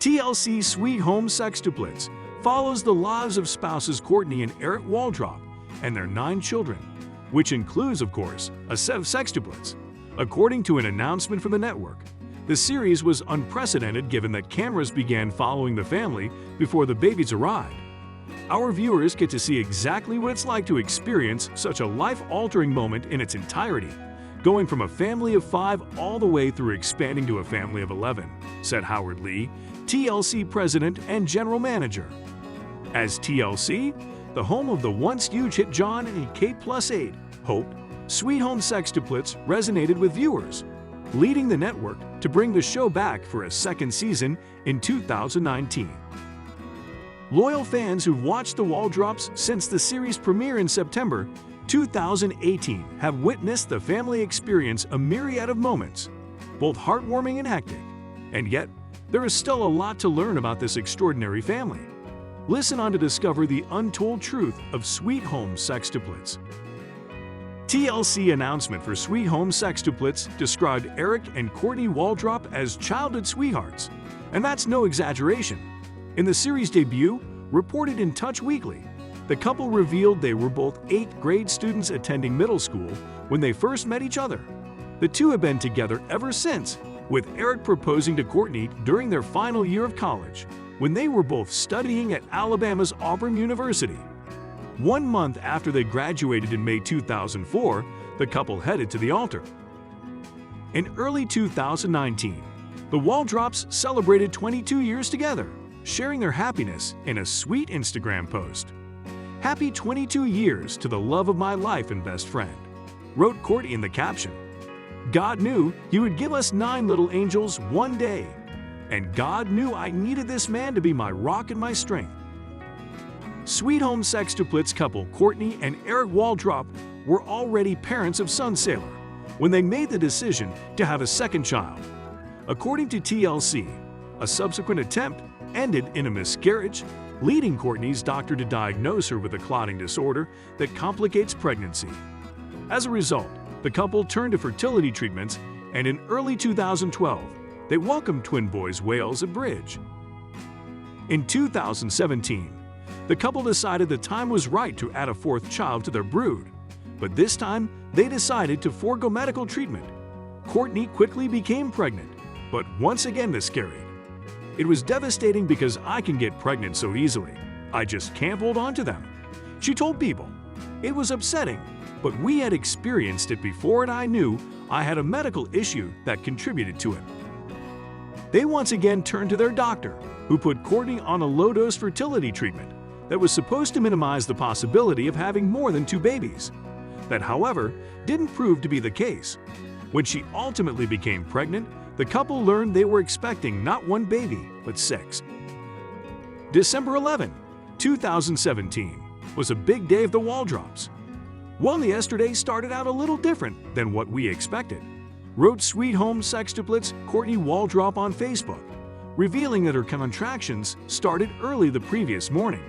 TLC Sweet Home Sextuplets follows the lives of spouses Courtney and Eric Waldrop and their 9 children, which includes, of course, a set of sextuplets. According to an announcement from the network, the series was unprecedented given that cameras began following the family before the babies arrived. Our viewers get to see exactly what it's like to experience such a life-altering moment in its entirety, going from a family of 5 all the way through expanding to a family of 11, said Howard Lee, TLC president and general manager. As TLC, the home of the once huge hit John and Kate +8, hoped, Sweet Home Sextuplets resonated with viewers, leading the network to bring the show back for a second season in 2019. Loyal fans who've watched the Waldrops since the series premiere in September 2018 have witnessed the family experience a myriad of moments, both heartwarming and hectic. And yet, there is still a lot to learn about this extraordinary family. Listen on to discover the untold truth of Sweet Home Sextuplets. TLC announcement for Sweet Home Sextuplets described Eric and Courtney Waldrop as childhood sweethearts, and that's no exaggeration. In the series debut, reported in Touch Weekly, the couple revealed they were both 8th grade students attending middle school when they first met each other. The two have been together ever since, with Eric proposing to Courtney during their final year of college, when they were both studying at Alabama's Auburn University. 1 month after they graduated in May 2004, the couple headed to the altar. In early 2019, the Waldrops celebrated 22 years together, sharing their happiness in a sweet Instagram post. "Happy 22 years to the love of my life and best friend," wrote Courtney in the caption. "God knew He would give us 9 little angels one day, and God knew I needed this man to be my rock and my strength." Sweet Home Sextuplets couple Courtney and Eric Waldrop were already parents of son Sailor when they made the decision to have a second child. According to TLC, a subsequent attempt ended in a miscarriage, leading Courtney's doctor to diagnose her with a clotting disorder that complicates pregnancy. As a result, the couple turned to fertility treatments, and in early 2012, they welcomed twin boys Wales and Bridge. In 2017, the couple decided the time was right to add a 4th child to their brood, but this time they decided to forego medical treatment. Courtney quickly became pregnant, but once again miscarried. "It was devastating because I can get pregnant so easily. I just can't hold on to them," she told People. "It was upsetting, but we had experienced it before and I knew I had a medical issue that contributed to it." They once again turned to their doctor, who put Courtney on a low-dose fertility treatment that was supposed to minimize the possibility of having more than 2 babies. That, however, didn't prove to be the case. When she ultimately became pregnant, the couple learned they were expecting not 1 baby, but 6. December 11, 2017 was a big day of the Waldrops. "Well, yesterday started out a little different than what we expected," wrote Sweet Home Sextuplets Courtney Waldrop on Facebook, revealing that her contractions started early the previous morning,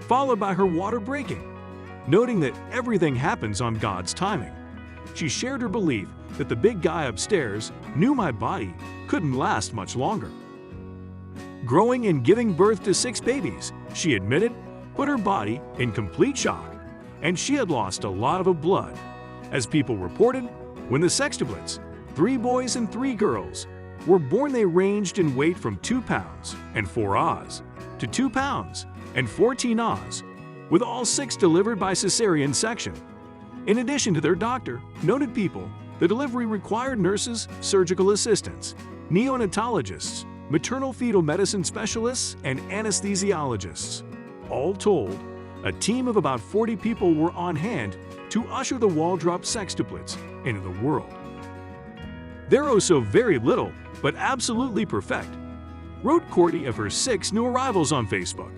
followed by her water breaking, noting that everything happens on God's timing. She shared her belief that the big guy upstairs knew my body couldn't last much longer. Growing and giving birth to 6 babies, she admitted, put her body in complete shock, and she had lost a lot of blood. As People reported, when the sextuplets, 3 boys and 3 girls, were born, they ranged in weight from 2 pounds and 4 oz to 2 pounds and 14 oz, with all 6 delivered by cesarean section. In addition to their doctor, noted People, the delivery required nurses, surgical assistants, neonatologists, maternal fetal medicine specialists, and anesthesiologists. All told, a team of about 40 people were on hand to usher the Waldrop sextuplets into the world. "They're oh so very little, but absolutely perfect," wrote Courtney of her 6 new arrivals on Facebook.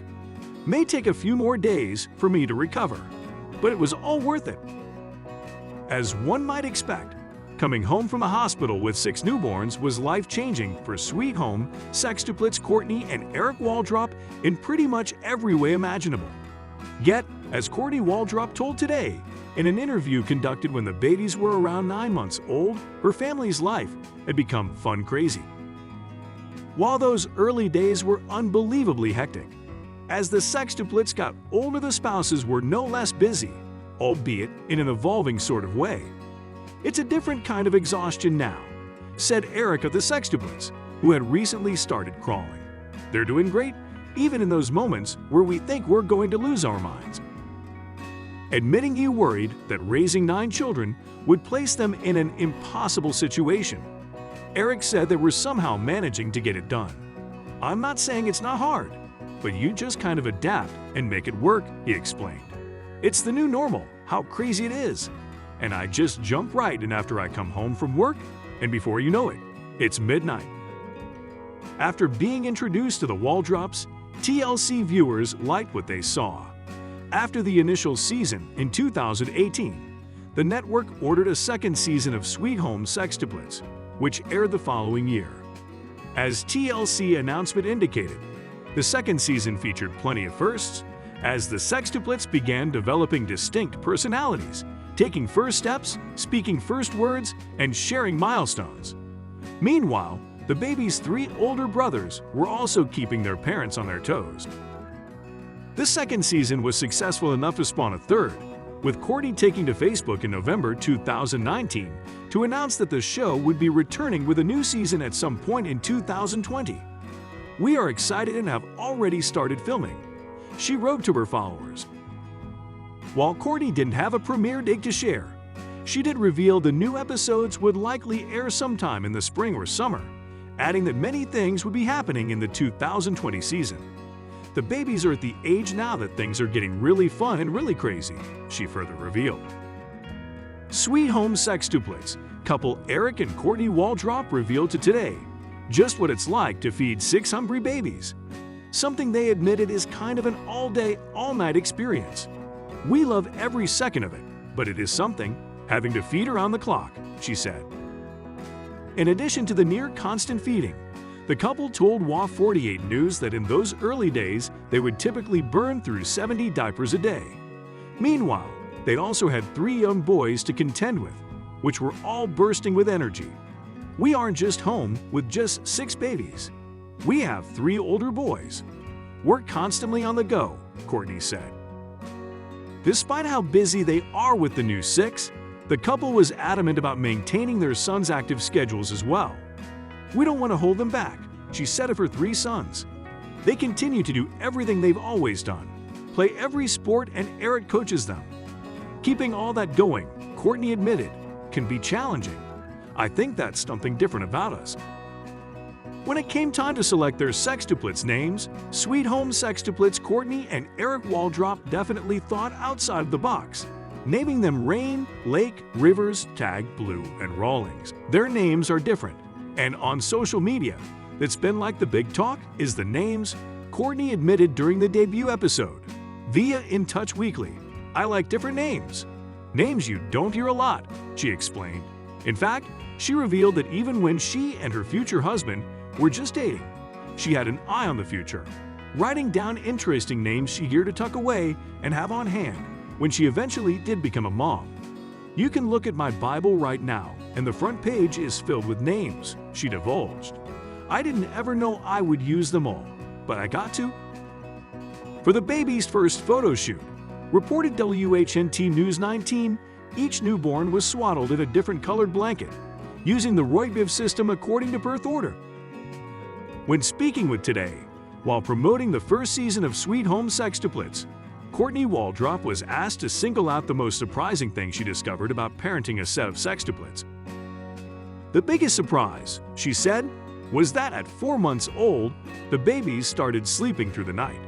"May take a few more days for me to recover, but it was all worth it." As one might expect, coming home from a hospital with 6 newborns was life-changing for Sweet Home Sextuplets Courtney and Eric Waldrop in pretty much every way imaginable. Yet, as Courtney Waldrop told Today, in an interview conducted when the babies were around 9 months old, her family's life had become fun crazy. While those early days were unbelievably hectic, as the sextuplets got older, the spouses were no less busy, albeit in an evolving sort of way. "It's a different kind of exhaustion now," said Eric of the sextuplets, who had recently started crawling. "They're doing great, even in those moments where we think we're going to lose our minds." Admitting he worried that raising 9 children would place them in an impossible situation, Eric said they were somehow managing to get it done. "I'm not saying it's not hard, but you just kind of adapt and make it work," he explained. "It's the new normal, how crazy it is. And I just jump right in after I come home from work, and before you know it, it's midnight." After being introduced to the Waldrops, TLC viewers liked what they saw. After the initial season in 2018, the network ordered a second season of Sweet Home Sextuplets, which aired the following year. As TLC announcement indicated, the second season featured plenty of firsts, as the sextuplets began developing distinct personalities, taking first steps, speaking first words, and sharing milestones. Meanwhile, the baby's 3 older brothers were also keeping their parents on their toes. The second season was successful enough to spawn a third, with Courtney taking to Facebook in November 2019 to announce that the show would be returning with a new season at some point in 2020. "We are excited and have already started filming," she wrote to her followers. While Courtney didn't have a premiere date to share, she did reveal the new episodes would likely air sometime in the spring or summer, adding that many things would be happening in the 2020 season. "The babies are at the age now that things are getting really fun and really crazy," she further revealed. Sweet Home Sextuplets couple Eric and Courtney Waldrop revealed to Today just what it's like to feed 6 hungry babies, something they admitted is kind of an all-day, all-night experience. "We love every second of it, but it is something, having to feed around the clock," she said. In addition to the near-constant feeding, the couple told WA 48 News that in those early days they would typically burn through 70 diapers a day. Meanwhile, they also had 3 young boys to contend with, which were all bursting with energy. "We aren't just home with just 6 babies. We have 3 older boys. We're constantly on the go," Courtney said. Despite how busy they are with the new 6, the couple was adamant about maintaining their sons' active schedules as well. "We don't want to hold them back," she said of her 3 sons. "They continue to do everything they've always done, play every sport, and Eric coaches them. Keeping all that going," Courtney admitted, "can be challenging. I think that's something different about us." When it came time to select their sextuplets names, Sweet Home Sextuplets Courtney and Eric Waldrop definitely thought outside of the box, naming them Rain, Lake, Rivers, Tag, Blue, and Rawlings. Their names are different, and on social media, that's been like the big talk is the names. Courtney admitted during the debut episode, via In Touch Weekly, "I like different names. Names you don't hear a lot," she explained. In fact, she revealed that even when she and her future husband were just dating, she had an eye on the future, writing down interesting names she geared to tuck away and have on hand when she eventually did become a mom. "You can look at my Bible right now, and the front page is filled with names," she divulged. "I didn't ever know I would use them all, but I got to." For the baby's first photo shoot, reported WHNT News 19, each newborn was swaddled in a different colored blanket, using the Roitbiv system according to birth order. When speaking with Today, while promoting the first season of Sweet Home Sextuplets, Courtney Waldrop was asked to single out the most surprising thing she discovered about parenting a set of sextuplets. "The biggest surprise," she said, "was that at 4 months old, the babies started sleeping through the night.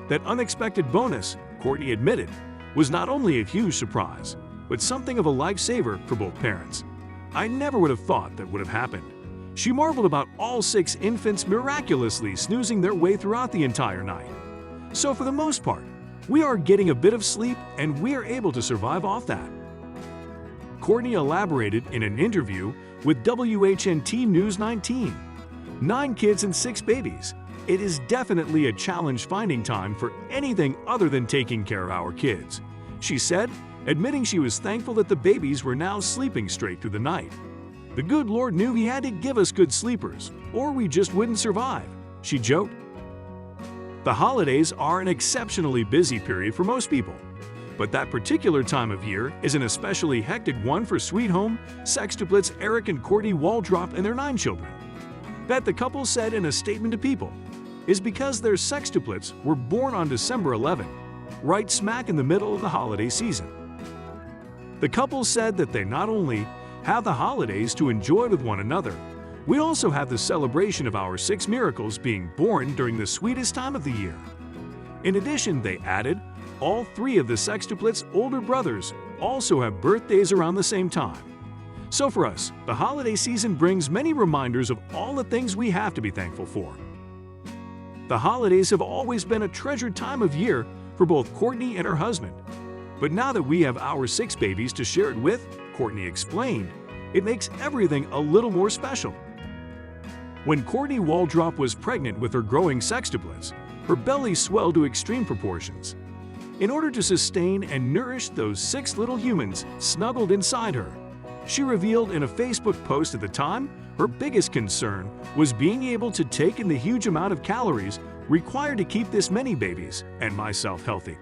That unexpected bonus," Courtney admitted, "was not only a huge surprise, but something of a lifesaver for both parents. I never would have thought that would have happened." She marveled about all 6 infants miraculously snoozing their way throughout the entire night. "So for the most part, we are getting a bit of sleep and we are able to survive off that." Courtney elaborated in an interview with WHNT News 19. 9 kids and 6 babies. It is definitely a challenge finding time for anything other than taking care of our kids, she said, admitting she was thankful that the babies were now sleeping straight through the night. The good Lord knew He had to give us good sleepers, or we just wouldn't survive, she joked. The holidays are an exceptionally busy period for most people, but that particular time of year is an especially hectic one for Sweet Home sextuplets Eric and Courtney Waldrop and their 9 children. That the couple said in a statement to People is because their sextuplets were born on December 11, right smack in the middle of the holiday season. The couple said that they not only have the holidays to enjoy with one another, we also have the celebration of our 6 miracles being born during the sweetest time of the year. In addition, they added, all 3 of the sextuplets' older brothers also have birthdays around the same time. So for us, the holiday season brings many reminders of all the things we have to be thankful for. The holidays have always been a treasured time of year for both Courtney and her husband. But now that we have our 6 babies to share it with, Courtney explained, it makes everything a little more special. When Courtney Waldrop was pregnant with her growing sextuplets, her belly swelled to extreme proportions. In order to sustain and nourish those 6 little humans snuggled inside her, she revealed in a Facebook post at the time her biggest concern was being able to take in the huge amount of calories required to keep this many babies and myself healthy.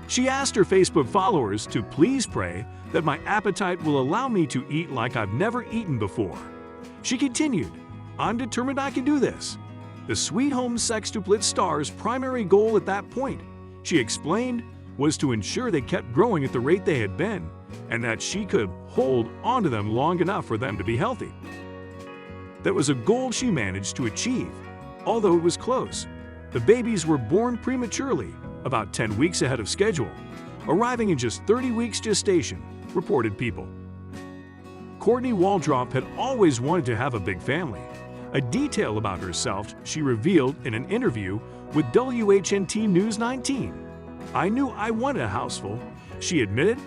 She asked her Facebook followers to please pray that my appetite will allow me to eat like I've never eaten before. She continued, I'm determined I can do this. The Sweet Home sextuplet star's primary goal at that point, she explained, was to ensure they kept growing at the rate they had been, and that she could hold onto them long enough for them to be healthy. That was a goal she managed to achieve, although it was close. The babies were born prematurely, about 10 weeks ahead of schedule, arriving in just 30 weeks gestation, reported People. Courtney Waldrop had always wanted to have a big family. A detail about herself she revealed in an interview with WHNT News 19. I knew I wanted a houseful, she admitted.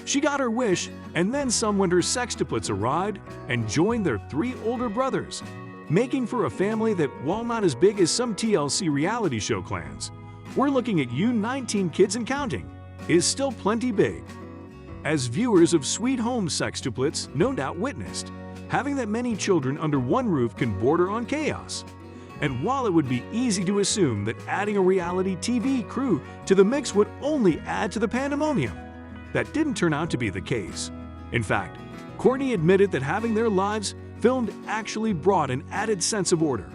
She got her wish, and then some when her sextuplets arrived and joined their 3 older brothers, making for a family that, while not as big as some TLC reality show clans, we're looking at you 19 kids and counting, is still plenty big. As viewers of Sweet Home sextuplets no doubt witnessed, having that many children under one roof can border on chaos. And while it would be easy to assume that adding a reality TV crew to the mix would only add to the pandemonium, that didn't turn out to be the case. In fact, Courtney admitted that having their lives filmed actually brought an added sense of order.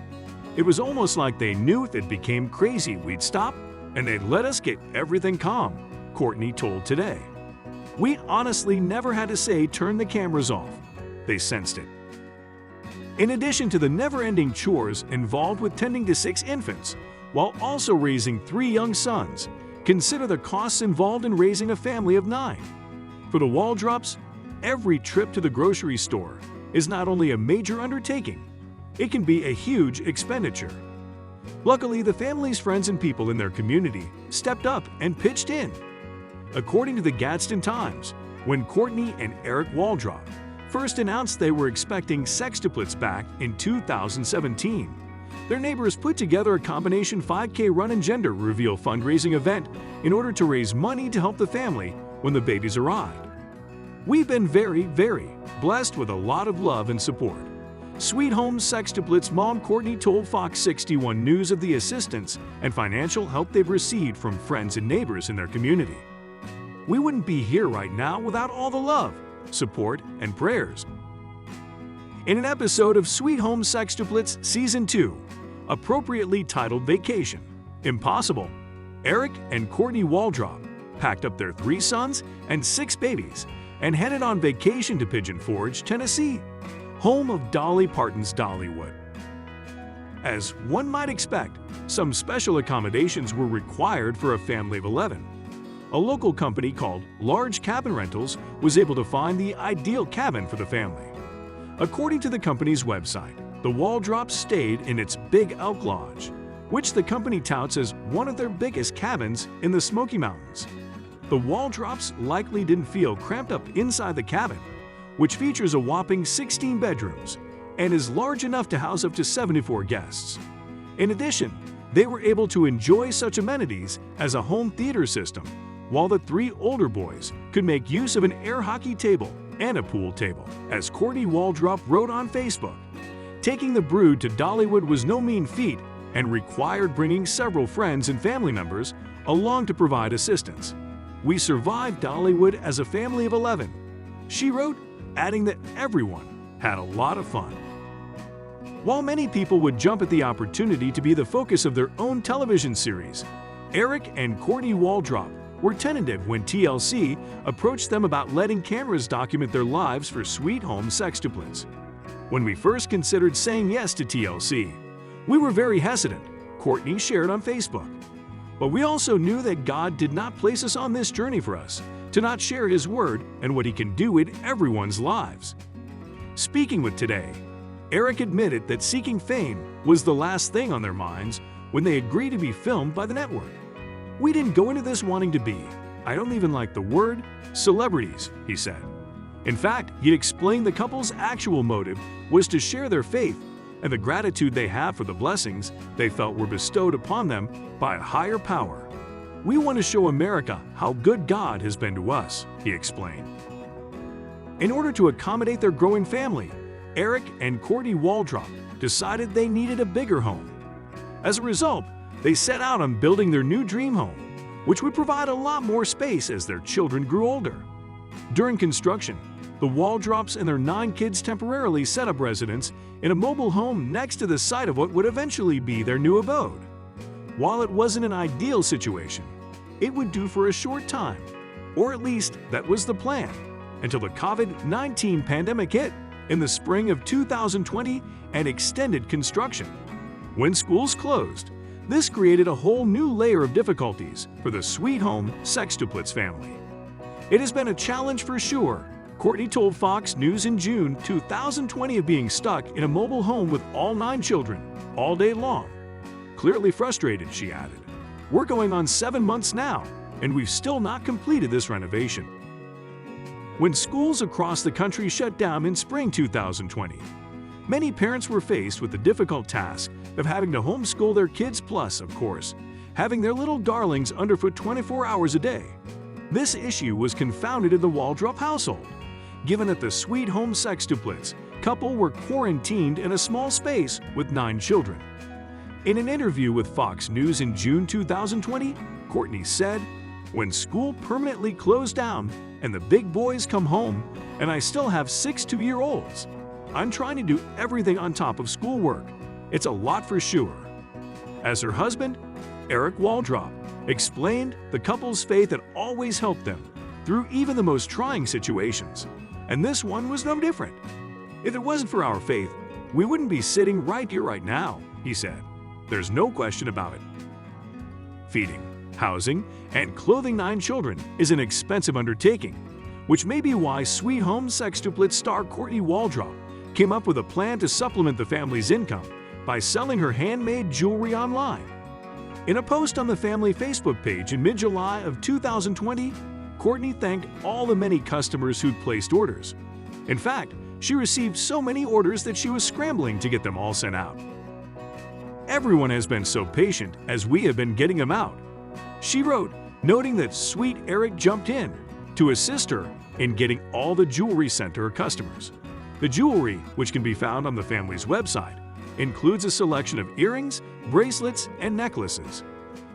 It was almost like they knew if it became crazy, we'd stop, and they'd let us get everything calm, Courtney told Today. We honestly never had to say turn the cameras off. They sensed it. In addition to the never-ending chores involved with tending to 6 infants, while also raising 3 young sons, consider the costs involved in raising a family of 9. For the Waldrops, every trip to the grocery store is not only a major undertaking, it can be a huge expenditure. Luckily, the family's friends and people in their community stepped up and pitched in. According to the Gadsden Times, when Courtney and Eric Waldrop first announced they were expecting sextuplets back in 2017, their neighbors put together a combination 5K Run and Gender Reveal fundraising event in order to raise money to help the family when the babies arrived. We've been very, very blessed with a lot of love and support. Sweet Home sextuplets mom Courtney told Fox 61 News of the assistance and financial help they've received from friends and neighbors in their community. We wouldn't be here right now without all the love, support, and prayers. In an episode of Sweet Home Sextuplets Season 2, appropriately titled Vacation, Impossible, Eric and Courtney Waldrop packed up their 3 sons and 6 babies and headed on vacation to Pigeon Forge, Tennessee, home of Dolly Parton's Dollywood. As one might expect, some special accommodations were required for a family of 11. A local company called Large Cabin Rentals was able to find the ideal cabin for the family. According to the company's website, the Waldrops stayed in its Big Elk Lodge, which the company touts as one of their biggest cabins in the Smoky Mountains. The Waldrops likely didn't feel cramped up inside the cabin, which features a whopping 16 bedrooms and is large enough to house up to 74 guests. In addition, they were able to enjoy such amenities as a home theater system, while the 3 older boys could make use of an air hockey table and a pool table, as Courtney Waldrop wrote on Facebook. Taking the brood to Dollywood was no mean feat and required bringing several friends and family members along to provide assistance. "We survived Dollywood as a family of 11," she wrote, adding that everyone had a lot of fun. While many people would jump at the opportunity to be the focus of their own television series, Eric and Courtney Waldrop were tentative when TLC approached them about letting cameras document their lives for Sweet Home Sextuplets. "When we first considered saying yes to TLC, we were very hesitant," Courtney shared on Facebook. "But we also knew that God did not place us on this journey for us to not share His Word and what He can do in everyone's lives." Speaking with Today, Eric admitted that seeking fame was the last thing on their minds when they agreed to be filmed by the network. "We didn't go into this wanting to be, I don't even like the word, celebrities," he said. In fact, he explained the couple's actual motive was to share their faith and the gratitude they have for the blessings they felt were bestowed upon them by a higher power. "We want to show America how good God has been to us," he explained. In order to accommodate their growing family, Eric and Courtney Waldrop decided they needed a bigger home. As a result, they set out on building their new dream home, which would provide a lot more space as their children grew older. During construction, the Waldrops and their 9 kids temporarily set up residence in a mobile home next to the site of what would eventually be their new abode. While it wasn't an ideal situation, it would do for a short time, or at least that was the plan, until the COVID-19 pandemic hit in the spring of 2020 and extended construction. When schools closed, this created a whole new layer of difficulties for the Sweet Home Sextuplets family. "It has been a challenge for sure," Courtney told Fox News in June 2020 of being stuck in a mobile home with all 9 children, all day long. Clearly frustrated, she added. "We're going on 7 months now, and we've still not completed this renovation." When schools across the country shut down in spring 2020, many parents were faced with the difficult task of having to homeschool their kids plus, of course, having their little darlings underfoot 24 hours a day. This issue was confounded in the Waldrop household, given that the Sweet Home Sextuplets couple were quarantined in a small space with 9 children. In an interview with Fox News in June 2020, Courtney said, "When school permanently closed down and the big boys come home and I still have 6 2-year-olds, I'm trying to do everything on top of schoolwork. It's a lot for sure." As her husband, Eric Waldrop, explained, the couple's faith had always helped them through even the most trying situations, and this one was no different. "If it wasn't for our faith, we wouldn't be sitting right here right now," he said. "There's no question about it." Feeding, housing, and clothing 9 children is an expensive undertaking, which may be why Sweet Home Sextuplets star Courtney Waldrop came up with a plan to supplement the family's income by selling her handmade jewelry online. In a post on the family Facebook page in mid-July of 2020, Courtney thanked all the many customers who'd placed orders. In fact, she received so many orders that she was scrambling to get them all sent out. "Everyone has been so patient as we have been getting them out," she wrote, noting that Sweet Eric jumped in to assist her in getting all the jewelry sent to her customers. The jewelry, which can be found on the family's website, includes a selection of earrings, bracelets, and necklaces.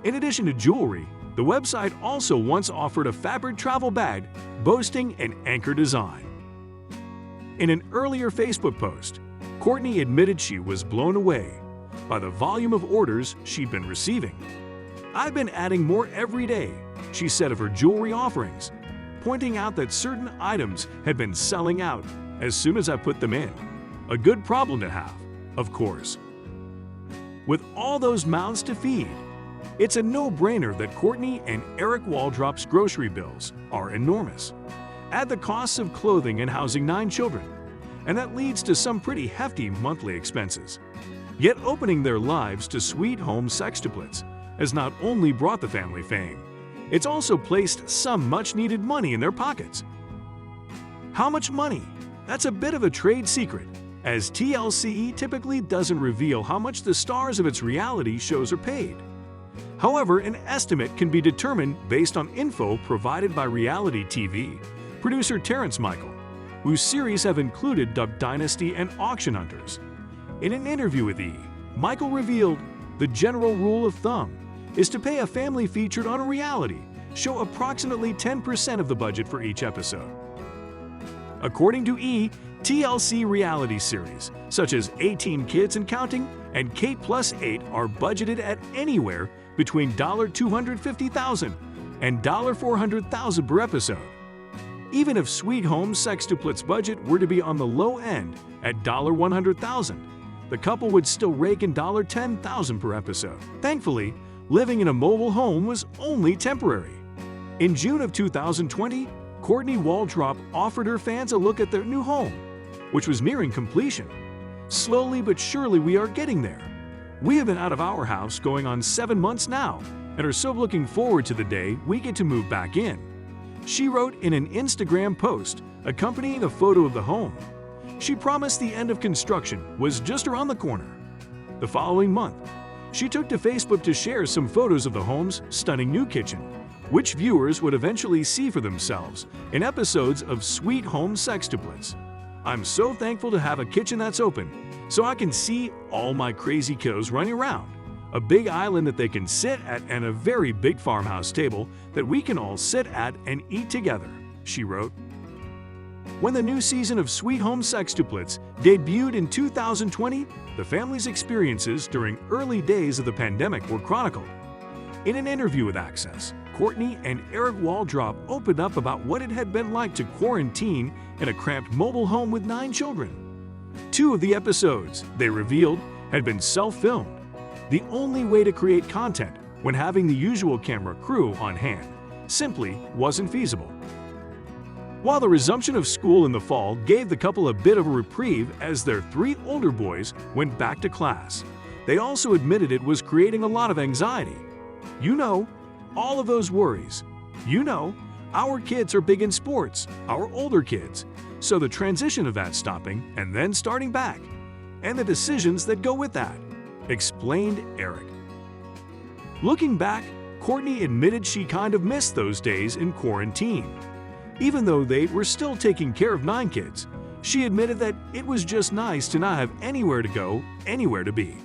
In addition to jewelry, the website also once offered a fabric travel bag boasting an anchor design. In an earlier Facebook post, Courtney admitted she was blown away by the volume of orders she'd been receiving. "I've been adding more every day," she said of her jewelry offerings, pointing out that certain items had been selling out as soon as I put them in. A good problem to have, of course. With all those mouths to feed, it's a no-brainer that Courtney and Eric Waldrop's grocery bills are enormous. Add the costs of clothing and housing 9 children, and that leads to some pretty hefty monthly expenses. Yet opening their lives to Sweet Home Sextuplets has not only brought the family fame, it's also placed some much-needed money in their pockets. How much money? That's a bit of a trade secret, as TLC typically doesn't reveal how much the stars of its reality shows are paid. However, an estimate can be determined based on info provided by reality TV producer Terrence Michael, whose series have included Duck Dynasty and Auction Hunters. In an interview with E! Michael revealed, "The general rule of thumb is to pay a family featured on a reality show approximately 10% of the budget for each episode." According to E!, TLC reality series, such as 18 Kids and Counting and Kate Plus 8, are budgeted at anywhere between $250,000 and $400,000 per episode. Even if Sweet Home Sextuplets' budget were to be on the low end at $100,000, the couple would still rake in $10,000 per episode. Thankfully, living in a mobile home was only temporary. In June of 2020, Courtney Waldrop offered her fans a look at their new home, which was nearing completion. "Slowly but surely we are getting there. We have been out of our house going on 7 months now and are so looking forward to the day we get to move back in," she wrote in an Instagram post accompanying a photo of the home. She promised the end of construction was just around the corner. The following month, she took to Facebook to share some photos of the home's stunning new kitchen, which viewers would eventually see for themselves in episodes of Sweet Home Sextuplets. "I'm so thankful to have a kitchen that's open, so I can see all my crazy kiddos running around, a big island that they can sit at, and a very big farmhouse table that we can all sit at and eat together," she wrote. When the new season of Sweet Home Sextuplets debuted in 2020, the family's experiences during early days of the pandemic were chronicled. In an interview with Access, Courtney and Eric Waldrop opened up about what it had been like to quarantine in a cramped mobile home with 9 children. 2 of the episodes, they revealed, had been self-filmed. The only way to create content when having the usual camera crew on hand simply wasn't feasible. While the resumption of school in the fall gave the couple a bit of a reprieve as their 3 older boys went back to class, they also admitted it was creating a lot of anxiety. "You know, all of those worries. You know, our kids are big in sports, our older kids, so the transition of that stopping and then starting back, and the decisions that go with that," explained Eric. Looking back, Courtney admitted she kind of missed those days in quarantine. Even though they were still taking care of 9 kids, she admitted that it was just nice to not have anywhere to go, anywhere to be.